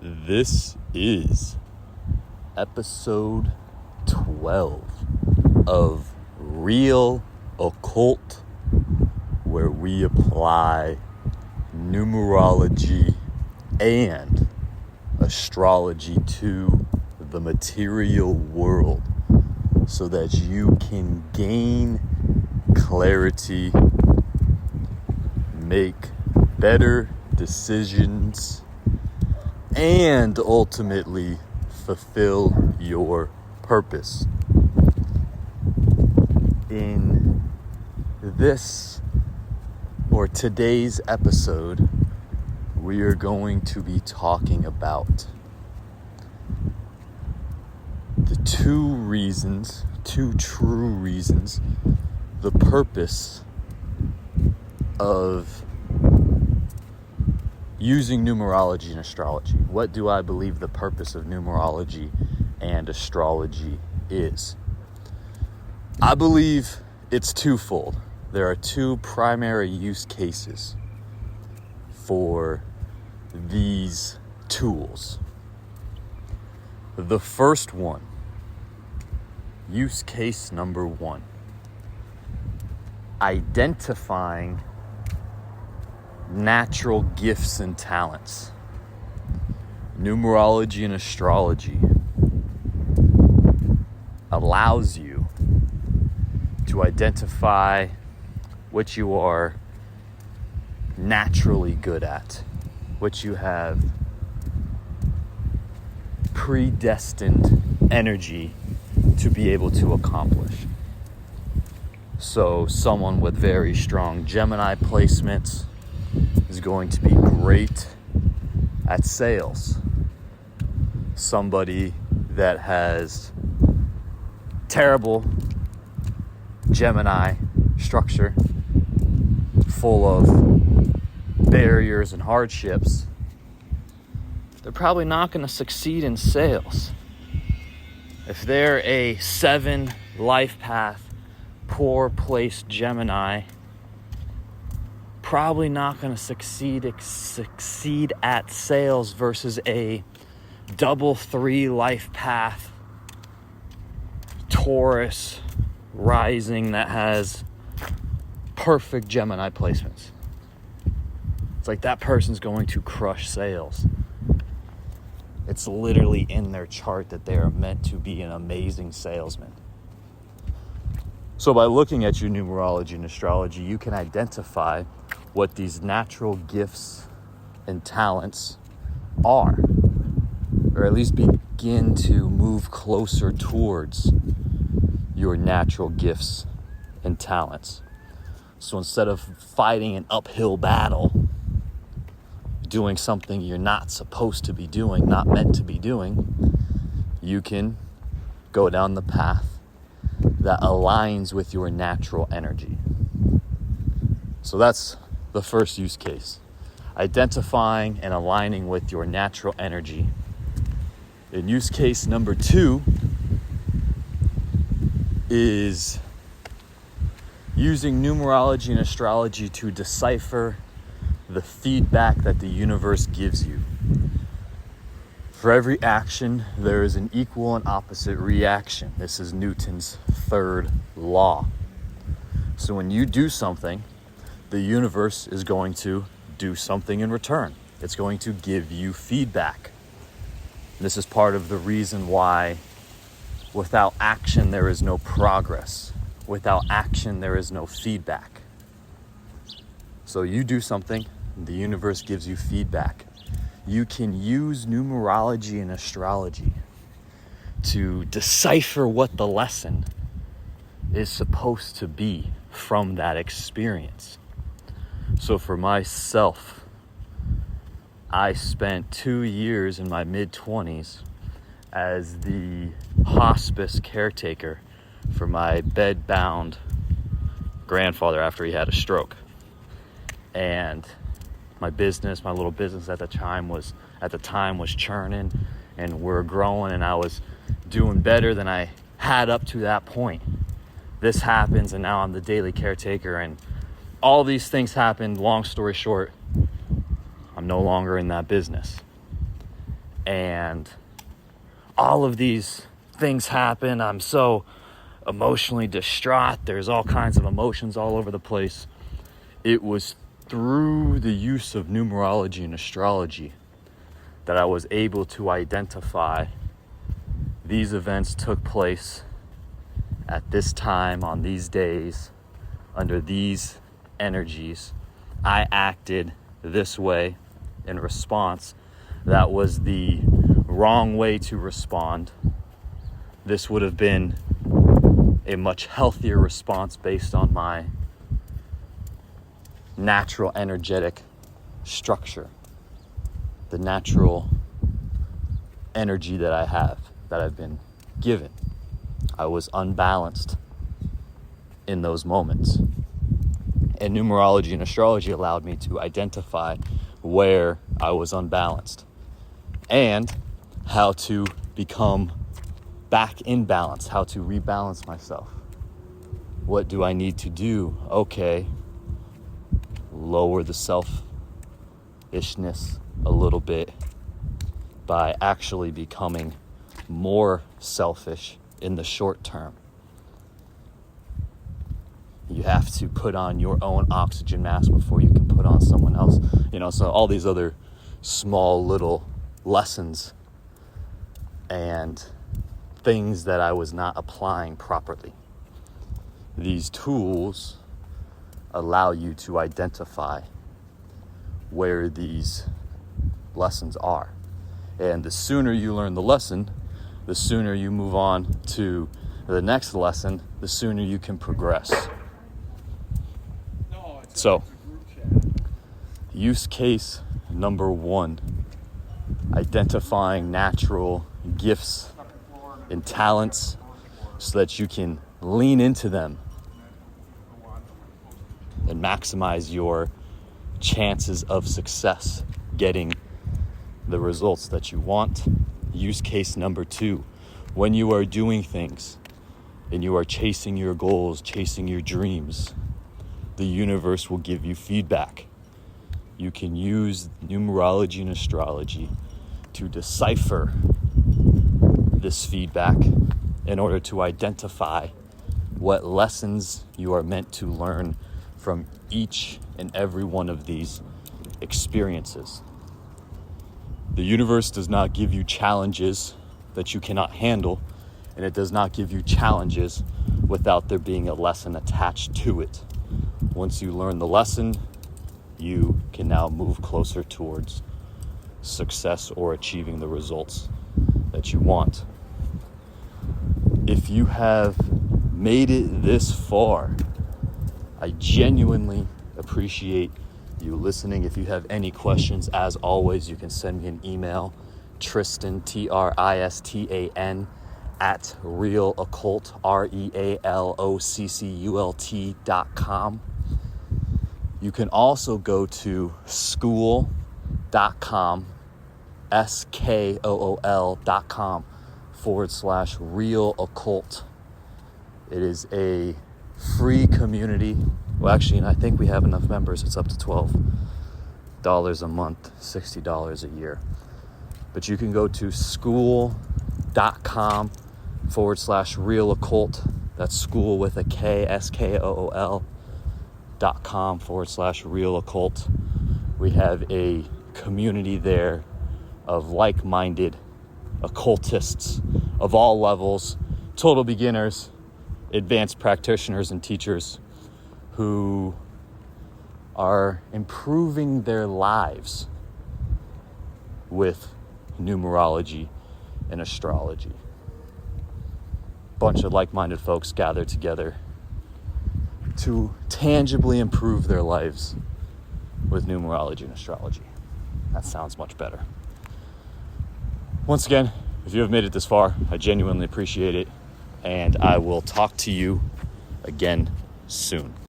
This is episode 12 of Real Occult, where we apply numerology and astrology to the material world so that you can gain clarity, make better decisions, and ultimately fulfill your purpose. In this or today's episode, we are going to be talking about the two true reasons, the purpose of using numerology and astrology. What do I believe the purpose of numerology and astrology is? I believe it's twofold. There are two primary use cases for these tools. The first one, use case number one, identifying natural gifts and talents. Numerology and astrology allows you to identify what you are naturally good at, what you have predestined energy to be able to accomplish. So someone with very strong Gemini placements is going to be great at sales. Somebody that has terrible Gemini structure, full of barriers and hardships, they're probably not going to succeed in sales. If they're a 7 life path, poor placed Gemini, probably not going to succeed at sales versus a double 3 life path Taurus rising that has perfect Gemini placements. It's like that person's going to crush sales. It's literally in their chart that they are meant to be an amazing salesman. So by looking at your numerology and astrology, you can identify what these natural gifts and talents are, or at least begin to move closer towards your natural gifts and talents. So instead of fighting an uphill battle, doing something you're not supposed to be doing, not meant to be doing, you can go down the path that aligns with your natural energy. So that's the first use case, identifying and aligning with your natural energy. And use case number 2 is using numerology and astrology to decipher the feedback that the universe gives you. For every action, there is an equal and opposite reaction. This is Newton's third law. So when you do something, the universe is going to do something in return. It's going to give you feedback. This is part of the reason why without action, there is no progress. Without action, there is no feedback. So you do something, the universe gives you feedback. You can use numerology and astrology to decipher what the lesson is supposed to be from that experience. So for myself, I spent 2 years in my mid-20s as the hospice caretaker for my bed-bound grandfather after he had a stroke. And my little business at the time was churning, and we're growing, and I was doing better than I had up to that point. This happens, and now I'm the daily caretaker, and all these things happened. Long story short, I'm no longer in that business. and all of these things happen. I'm so emotionally distraught. There's all kinds of emotions all over the place. It was through the use of numerology and astrology that I was able to identify these events took place at this time, on these days, under these energies. I acted this way in response. That was the wrong way to respond. This would have been a much healthier response based on my natural energetic structure, the natural energy that I have, that I've been given. I was unbalanced in those moments. And numerology and astrology allowed me to identify where I was unbalanced and how to become back in balance, how to rebalance myself. What do I need to do? Okay, lower the selfishness a little bit by actually becoming more selfish in the short term. You have to put on your own oxygen mask before you can put on someone else. So all these other small little lessons and things that I was not applying properly. These tools allow you to identify where these lessons are. And the sooner you learn the lesson, the sooner you move on to the next lesson, the sooner you can progress. So, use case number 1, identifying natural gifts and talents so that you can lean into them and maximize your chances of success getting the results that you want. Use case number 2, when you are doing things and you are chasing your goals, chasing your dreams, the universe will give you feedback. You can use numerology and astrology to decipher this feedback in order to identify what lessons you are meant to learn from each and every one of these experiences. The universe does not give you challenges that you cannot handle, and it does not give you challenges without there being a lesson attached to it. Once you learn the lesson, you can now move closer towards success or achieving the results that you want. If you have made it this far, I genuinely appreciate you listening. If you have any questions, as always, you can send me an email, Tristan, Tristan, at realoccult, realoccult.com. You can also go to school.com, skool.com/realoccult. It is a free community. Well, actually, I think we have enough members. It's up to $12 a month, $60 a year. But you can go to school.com/realoccult. That's school with a K, skool.com/realoccult. We have a community there of like-minded occultists of all levels, total beginners, advanced practitioners and teachers who are improving their lives with numerology and astrology. Bunch of like-minded folks gather together to tangibly improve their lives with numerology and astrology. That sounds much better. Once again, if you have made it this far, I genuinely appreciate it, and I will talk to you again soon.